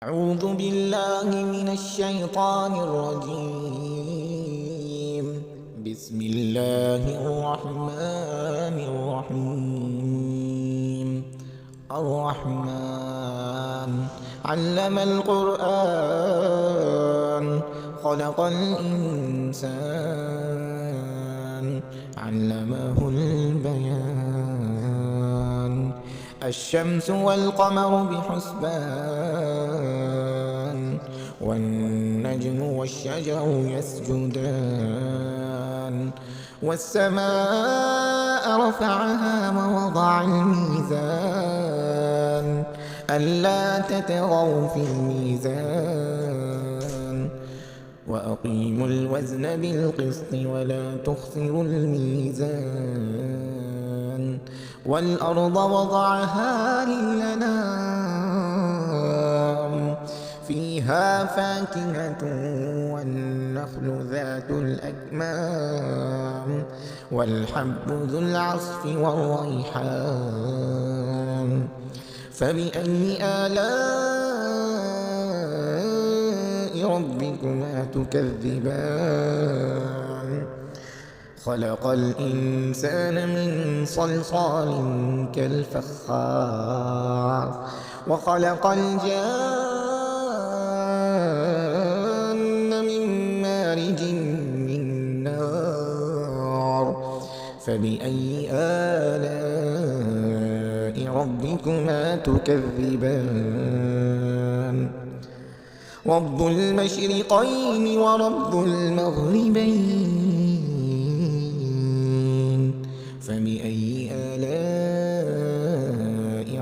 أعوذ بالله من الشيطان الرجيم. بسم الله الرحمن الرحيم. الرحمن علم القرآن، خلق الإنسان، علمه البيان. الشمس والقمر بحسبان، والنجم والشجر يسجدان. والسماء رفعها ووضع الميزان، ألا تطغوا في الميزان. وأقيموا الوزن بالقسط ولا تخسروا الميزان. والأرض وضعها للأنام، فيها فاكهة والنخل ذات الأكمام، والحب ذو العصف والريحان. فبأي آلاء ربكما تكذبان؟ خلق الإنسان من صلصال كالفخار، وخلق الجان من مارج من نار. فبأي آلاء ربكما تكذبان؟ رب المشرقين ورب المغربين، فبأي آلاء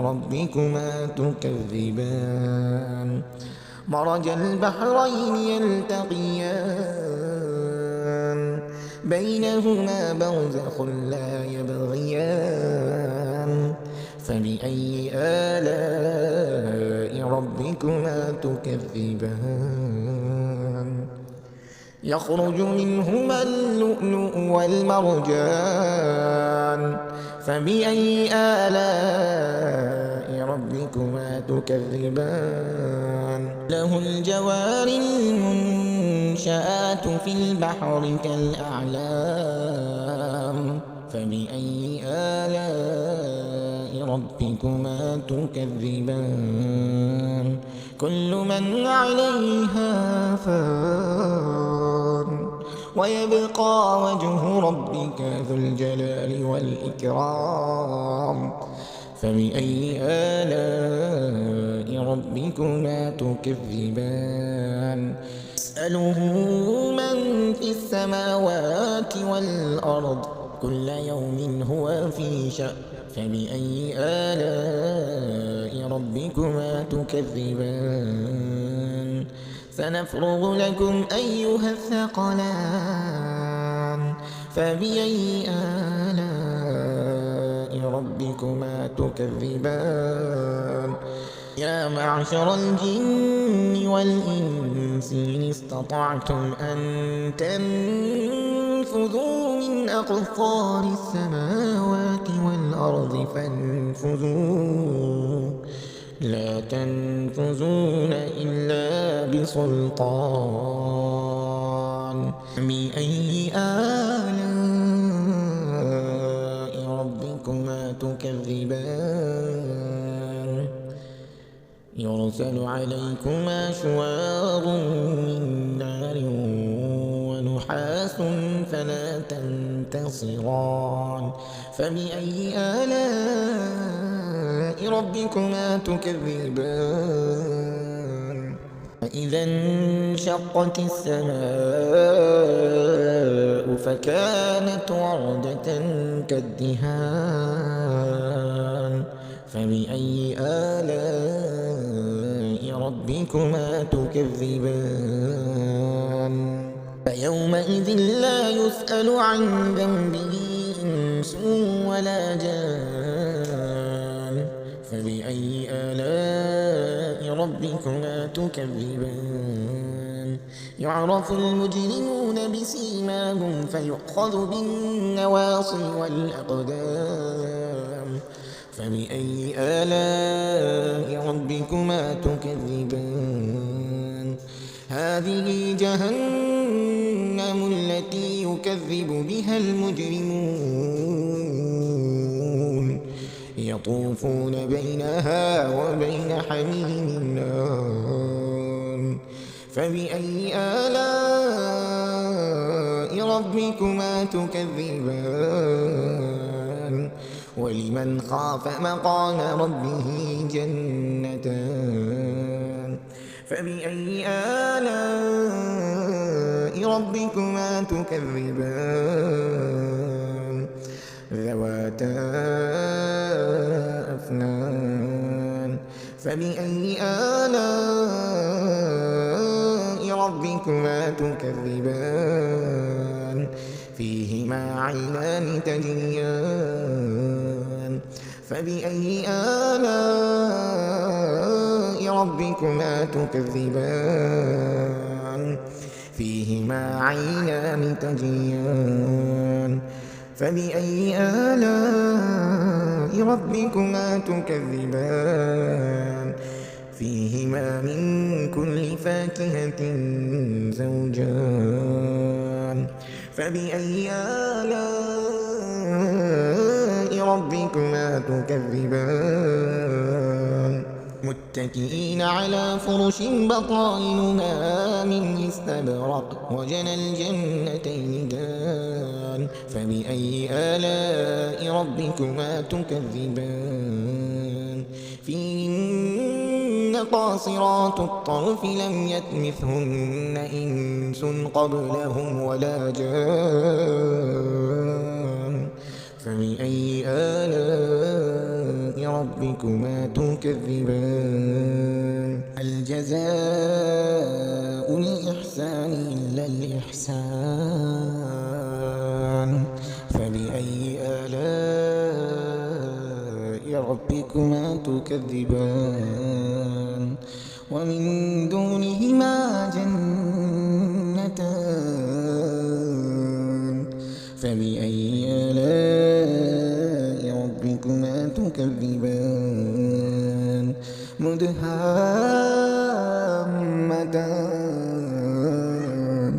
ربكما تكذبان؟ مرج البحرين يلتقيان، بينهما برزخ لا يبغيان. فبأي آلاء ربكما تكذبان؟ يخرج منهما اللؤلؤ والمرجان، فبأي آلاء ربكما تكذبان؟ له الجوار المنشآت في البحر كالأعلام، فبأي آلاء ربكما تكذبان؟ كل من عليها فان، ويبقى وجه ربك ذو الجلال والإكرام. فبأي آلاء ربكما تكذبان؟ يسأله من في السماوات والأرض، كل يوم هو في شأن. فبأي آلاء ربكما تكذبان؟ سنفرغ لكم أيها الثقلان. فبأي آلاء ربكما تكذبان؟ يا معشر الجن والإنس إن استطعتم أن تنفذوا من أقطار السماوات والأرض فانفذوا، لا تنفذون إلا بسلطان. بأي آلاء ربكما تكذبان؟ يرسل عليكما شواظ من نار ونحاس فلا تنتصران. فبأي آلاء ربكما تكذبان؟ إذا انشقت السماء فكانت وردة كالدهان. فبأي آلاء ربكما تكذبان؟ فيومئذ لا يسأل عن ذنبه إنس ولا جان. فبأي آلاء ربكما تكذبان؟ يعرف المجرمون بسيماهم فيؤخذ بالنواصي والأقدام. فبأي آلاء ربكما تكذبان هذه جهنم التي يكذب بها المجرمون يطوفون بينها وبين حميم آن فبأي آلاء ربكما تكذبان ولمن خاف مقام ربه جنتان فبأي آلاء ربكما تكذبان ذواتا أفنان فبأي آلاء ربكما تكذبان فيهما عينان تجريان فبأي آلاء ربكما تكذبان فيهما عينان تجريان فبأي آلاء ربكما تكذبان فيهما من كل فاكهة زوجان فبأي آلاء ربكما تكذبان متكئين على فرش بطائنها من استبرق وجنى الجنتين دان فبأي آلاء ربكما تكذبان فيهن قاصرات الطرف لم يطمثهن إنس قبلهم ولا جان فبأي آلاء ربكما تكذبان هل جزاء الإحسان إلا الإحسان فبأي آلاء ربكما تكذبان ومن دونهما جنتان فبأي آلاء ربكما تكذبان مدهامتان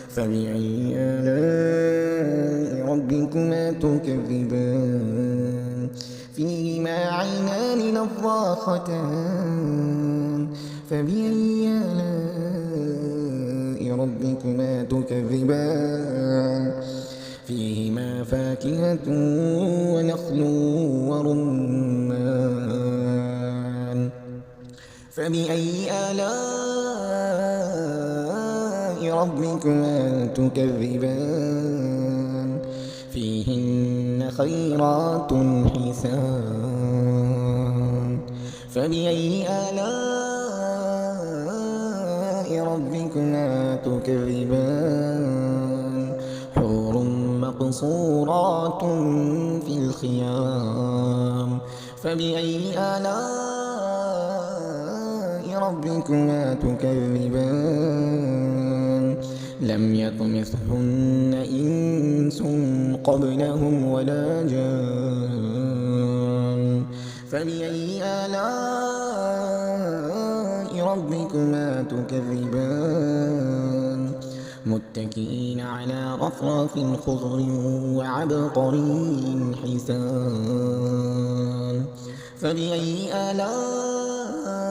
فبأي آلاء ربكما تكذبان فيهما عينان نضاختان فبأي آلاء ربكما تكذبان فيهما فاكهة ونخل ورمان فبأي آلاء ربكما تكذبان فيهن خيرات حسان فبأي آلاء ربكما تكذبان حور مقصورات في الخيام فبأي آلاء ربكما تكذبان لم يطمثهن إنس قبلهم ولا جان فبأي آلاء ربكما تكذبان متكئين على رفرف خضر وعبقري حسان فبأي آلاء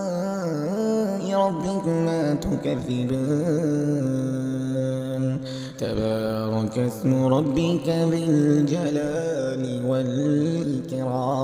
ربكما تكذبان تبارك اسم ربك ذي الجلال والإكرام